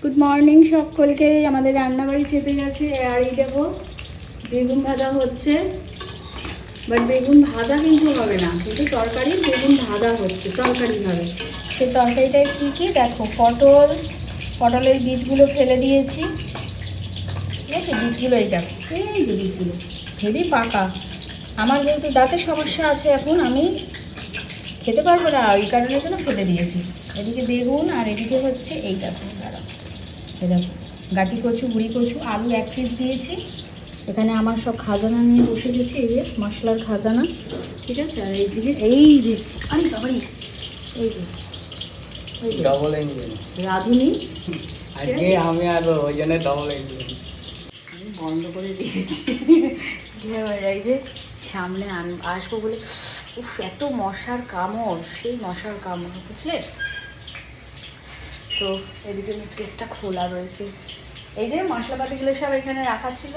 Good morning সকলকে। আমাদের রান্নাবাড়ি চেপে গেছে। আর এই দেখো বেগুন ভাজা হচ্ছে, বাট বেগুন ভাজা কিন্তু হবে না, কিন্তু তরকারি বেগুন ভাজা হচ্ছে, তরকারি হবে। সেই তরকারিটায় কী কী দেখো, পটলের বীজগুলো ফেলে দিয়েছি, ঠিক আছে? বীজগুলো এই দেখো, এই যে বীজগুলো হেবি পাকা। আমার যেহেতু দাঁতের সমস্যা আছে এখন, আমি খেতে পারবো না, ওই কারণের জন্য ফেলে দিয়েছি। এদিকে বেগুন আর এদিকে হচ্ছে এই দেখো, দাঁড়াও, এই দেখো গাটি কচু, বুড়ি কচু, আলু 1 পিস দিয়েছি। এখানে আমার সব খাজানা নিয়ে বসে গেছি, এই যে মশলার খাজানা, ঠিক আছে? আর এই যে আরে বাবারি, এই যে ডবল ইঞ্জিন রাঁধুনি, আজকে আমি আর ওই জন্য ডবল ইঞ্জিন আমি বন্ধ করে দিয়েছি। এই যে সামনে আসবো বলে, উফ এত মশার কামড়, সেই মশার কামড়, বুঝলে তো? এদিকে মিটকেসটা খোলা রয়েছে, এই যে মশলাপাতিগুলো সব এখানে রাখা ছিল।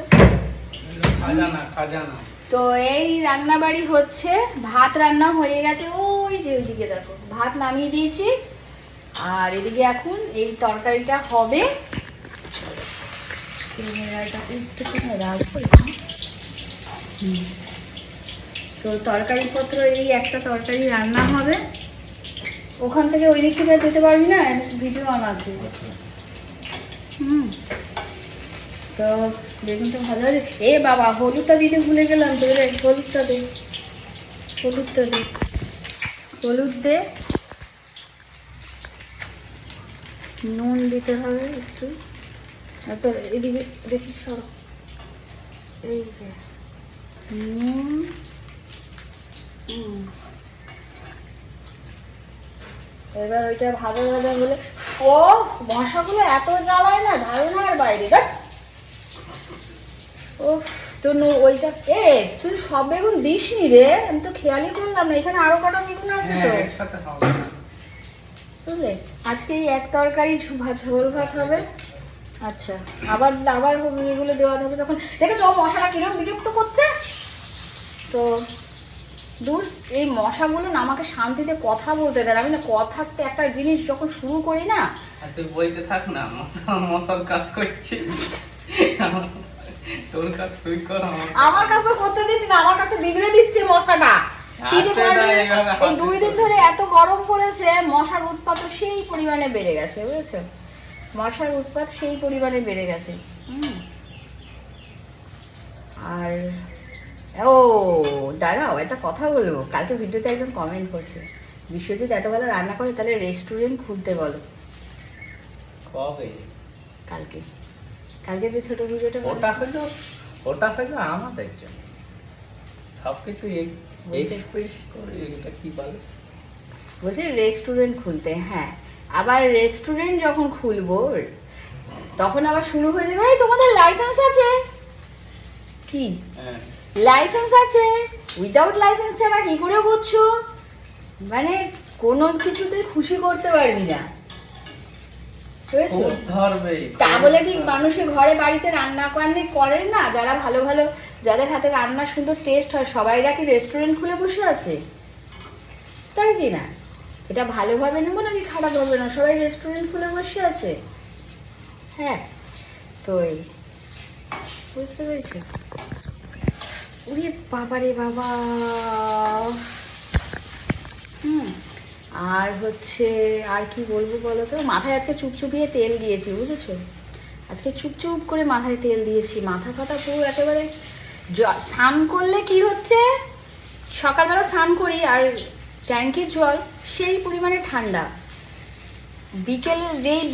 খাজানা তো এই রান্নাবাড়ি হচ্ছে, ভাত রান্না হয়ে গেছে, ওই যে ওইদিকে দেখো ভাত নামিয়ে দিয়েছি। আর এদিকে এখন এই তরকারিটা হবে। তো তরকারিপত্র, এই একটা তরকারি রান্না হবে। ওখান থেকে ওই দিক থেকে যেতে পারবি না, ভিডিও অন আছে। তো বেগুনটা ভালো আছে। এ বাবা, হলুদটা দিতে ভুলে গেলাম তো রে, হলুদটা দে, হলুদটা দে, হলুদ দে, নুন দিতে হবে একটু। তো এদিকে দেখি সব, এই যে নুন, এবার ওইটা ভাজা ভাজা হলে, ও মশাগুলো এত জ্বালায় না, ধারণার বাইরে। দেখ ও, তো ওইটা তুই সব বেগুন দিসনি রে, আমি তো খেয়ালই করলাম না, এখানে আরো কটা বেগুন আছে তো, বুঝলে? আজকে এই এক তরকারি ঝোল ভাত হবে। আচ্ছা, আবার আবার এগুলো দেওয়া হবে তখন। দেখেছো মশাটা কিরকম বিরক্ত করছে? তো দূর, এই মশাগুলো না আমাকে শান্তিতে কথা বলতে দেয়। আমি না কথাতে একটা জিনিস যখন শুরু করি না, তুই বলতে থাক না, মশার কাজ করছি, তোর কাজ তুই কর। আমার কাজ তো করতে দিচ্ছি না, আমার কাছে বিগড়ে দিচ্ছে মশাটা। এই 2 দিন ধরে এত গরম পড়েছে, মশার উৎপাত সেই পরিমাণে বেড়ে গেছে, বুঝেছো? মশার উৎপাত সেই পরিমাণে বেড়ে গেছে। আর ও দাঁড়াও, একটা কথা বলবো। কালকে ভিডিওতে একজন কমেন্ট করছে, বিশ্বজিৎ এত ভালো রান্না করে, তাহলে রেস্টুরেন্ট খুলতে বলো। কবে? কালকে, কালকে যে ছোট ভিডিওটা, ওটা হলো আমাদের জন্য সবকিছু এটা কি বলে, বলছে রেস্টুরেন্ট খুলতে। হ্যাঁ, আবার রেস্টুরেন্ট যখন খুলবো তখন আবার শুরু হয়ে যাবে, এই তোমাদের লাইসেন্স আছে কি? লাইসেন্স আছে, উইদাউট লাইসেন্স ছাড়া কি করে করছো? মানে কোনো কিছুতে খুশি করতে পারবি না, বুঝেছো? তা বলে কি মানুষের ঘরে বাড়িতে রান্না করেন না, যারা ভালো ভালো, যাদের হাতে রান্নার সুন্দর টেস্ট হয়, সবাইরা কি রেস্টুরেন্ট খুলে বসে আছে? তাই কি না? এটা ভালোভাবে নেবো নাকি খারাপভাবে না, সবাই রেস্টুরেন্ট খুলে বসে আছে। হ্যাঁ, তো এই বুঝতে পেরেছো? ওরে বাবা রে বাবা। আর হচ্ছে, আর কি বলবো বলো তো, মাথায় আজকে চুপচুপিয়ে তেল দিয়েছি, বুঝেছো? আজকে চুপচুপ করে মাথায় তেল দিয়েছি, মাথা ফাটা পুরো একেবারে। স্নান করলে কি হচ্ছে, সকালবেলা স্নান করি আর ট্যাঙ্কির জল সেই পরিমাণে ঠান্ডা,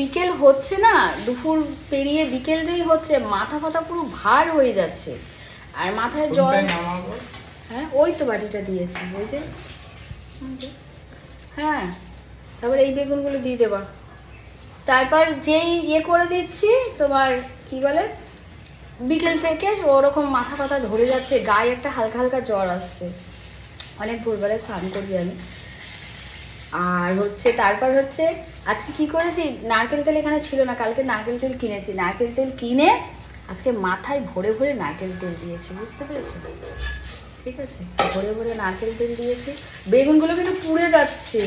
বিকেল হচ্ছে না, দুপুর পেরিয়ে বিকেল যেই হচ্ছে, মাথা ফাটা পুরো ভার হয়ে যাচ্ছে। আর মাথায় জল, হ্যাঁ ওই তো বাটিটা দিয়েছি, ওই যে, হ্যাঁ। তারপর এই বেগুনগুলো দিয়ে দেবা। তারপর যেই করে দিচ্ছি তোমার কি বলে, বিকেল থেকে ওরকম মাথা পাতা ধরে যাচ্ছে, গায়ে একটা হালকা হালকা জ্বর আসছে, অনেক ভোরবেলায় স্নান করি আমি। আর হচ্ছে তারপর হচ্ছে আজকে কি করেছি, নারকেল তেল এখানে ছিল না, কালকে নারকেল তেল কিনেছি, নারকেল তেল কিনে আজকে মাথায় ভরে ভরে নারকেল তেল দিয়েছি, বুঝতে পেরেছো? ঠিক আছে, ভরে ভরে নারকেল তেল দিয়েছি। বেগুনগুলো কিন্তু পুড়ে যাচ্ছে,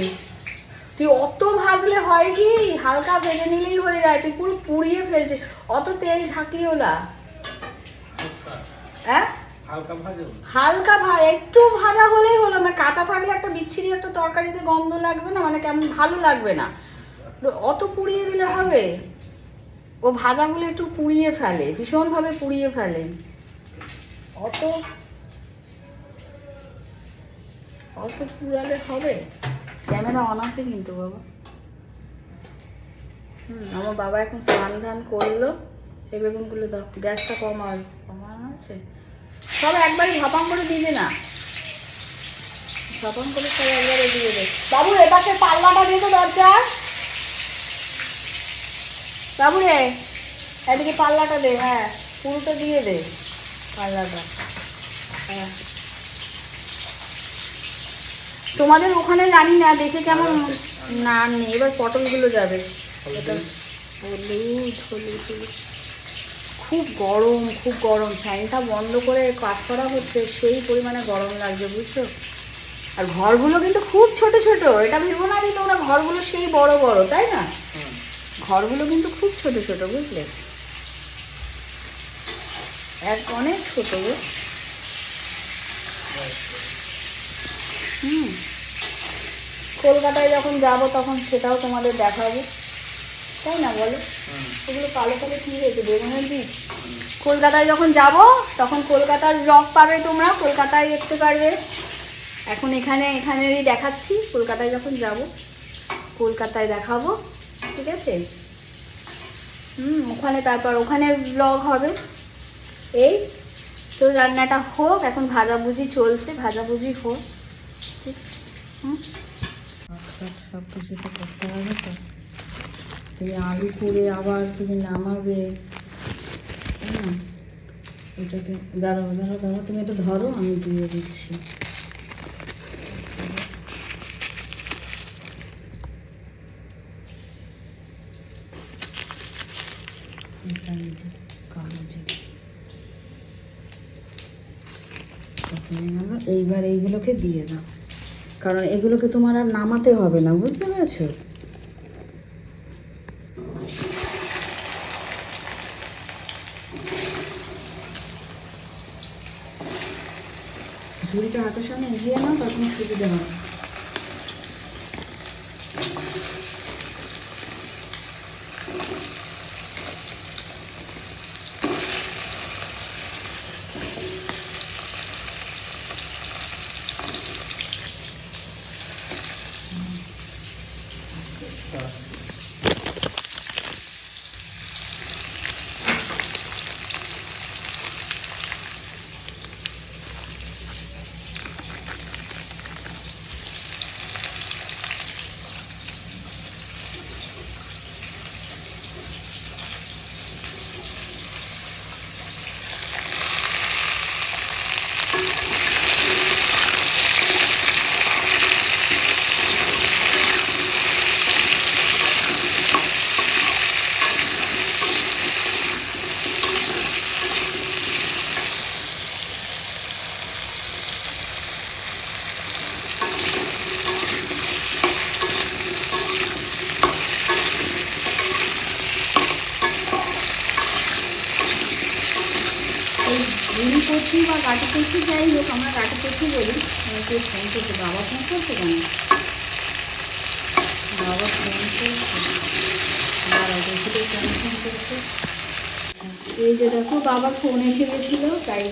তুই অত ভাজলে হয় কি, হালকা ভেজে নিলেই হয়ে যায়, তুই পুরো পুড়িয়ে ফেলছিস। অত তেল ঝাঁকিও না। হ্যাঁ হালকা একটু ভাজা হলেই হলো না। কাঁচা থাকলে একটা বিচ্ছিরি একটা তরকারিতে গন্ধ লাগবে না, মানে কেমন ভালো লাগবে না। অত পুড়িয়ে দিলে হবে? ও ভাজাগুলো একটু পুড়িয়ে ফেলে, ভীষণভাবে পুড়িয়ে ফেলে। অত অত পুড়ালে হবে? ক্যামেরা অন আছে কিন্তু বাবা। আমার বাবা এখন স্নান ধান করলো। এই বেগুনগুলো দাও, গ্যাসটা কমানো আছে। সব একবারই ঝপাং করে দিবে না, ঝপাং করে সব একবারে দিয়ে দে। বাবু এপাশে পাল্লাটা দিয়ে তো দরজা। বাবু রে এদিকে পাল্লাটা দে। হ্যাঁ পুরোটা দিয়ে দে পাল্লাটা। হ্যাঁ তোমাদের ওখানে জানি না দেখে কেমন। না নেই, এবার পটলগুলো যাবে। হলুদ হলুদ হলুদ। খুব গরম, খুব গরম। ফ্যানটা বন্ধ করে কাজ করা হচ্ছে, সেই পরিমাণে গরম লাগছে, বুঝছো? আর ঘরগুলো কিন্তু খুব ছোট ছোট। এটা ভেবো না যে তোমরা ঘরগুলো সেই বড় বড়, তাই না? ঘরগুলো কিন্তু খুব ছোট ছোট, বুঝলে? অনেক ছোট গো। কলকাতায় যখন যাব তখন সেটাও তোমাদের দেখাবো, তাই না বলো? ওগুলো কালো কালো কি হয়েছে, বেগুনের বীজ। কলকাতায় যখন যাব তখন কলকাতার ব্লগ পাবে তোমরা, কলকাতায় দেখতে পারবে। এখন এখানেরই দেখাচ্ছি, কলকাতায় যখন যাব কলকাতায় দেখাবো, ঠিক আছে? ওখানে তারপর ওখানে ব্লগ হবে। এই তো রান্নাটা হোক, এখন ভাজাভুজি চলছে, ভাজাভুজি হোক, ঠিক আছে? সব কিছু তো করতে হবে তো। এই আলু করে আবার তুমি নামাবে, তাই না? এটাকে দাঁড়াও, তুমি এটা ধরো, আমি দিয়ে দিচ্ছি। এইবার এইগুলোকে দিয়ে দাও, কারণ এগুলোকে তোমার আর নামাতে হবে না, বুঝতে পেরেছো? ঝুড়িটা হাতের সামনে এগিয়ে নাও, তখন সুবিধা হবে। গুঁড়ি করছি বা কাটি করছি, যাই হোক আমরা কাটি করছি বলি। কেউ ফোন করছে, বাবা ফোন করছে কেন? বাবা ফোন করছে, ফোন করছে। এই যে দেখো বাবা ফোন এসে গেছিলো, তাই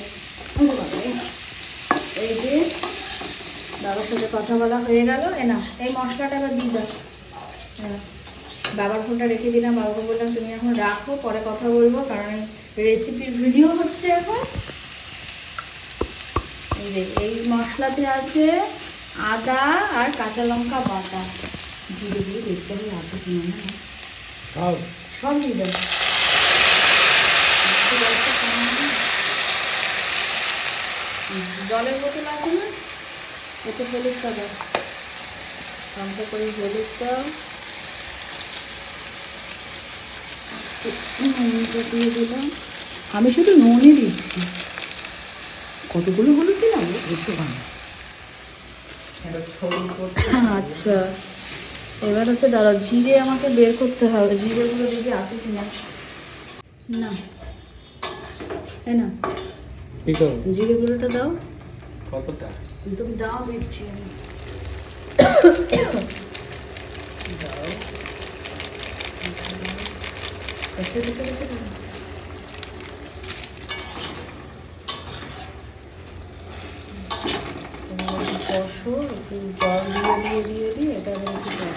এই যে বাবার সাথে কথা বলা হয়ে গেল। না এই মশলাটা এবার দিয়ে দাও। হ্যাঁ বাবার ফোনটা রেখে দিলাম, বাবাকে বললাম তুমি এখন রাখো, পরে কথা বলবো, কারণ রেসিপির ভিডিও হচ্ছে এখন। এই যে এই মশলাতে আছে আদা আর কাঁচা লঙ্কা বাটা, জিরে দিয়ে দেখতে হবে আছে কিনা। সব দিয়ে দেবো। জলের বোতল আছে না, এতে হলুদটা দাও, অল্প করে হলুদটা দিয়ে দিলাম। আমি শুধু নুনই দিচ্ছি। কতগুলো হলুদ দিলাম? একটু ভালো। আচ্ছা এবার হচ্ছে দাঁড়াও, জিরে আমাকে বের করতে হবে, জিরেগুলো দেখি আছে কিনা। না এই না, কি করো? জিরে গুঁড়োটা দাও। কতটা? তুমি দাও, দিচ্ছি আমি। দাও। আচ্ছা আচ্ছা আচ্ছা দাও। কষো, একটু জল দিয়ে এটা একটু কষো।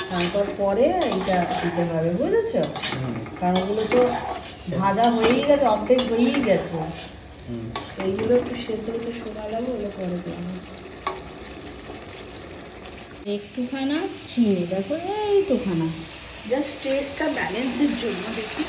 তারপর পরে এইটা দিতে হবে, বুঝেছো? কারণ ওগুলো তো ভাজা হয়েই গেছে, অর্ধেক হয়েই গেছে। এইগুলো একটু সেদ্ধ হতে সময় লাগবে, ওগুলো পরে দেবো। একটুখানা চিনি, দেখো এইটুখানা, জাস্ট টেস্টটা ব্যালেন্সের জন্য দেখি।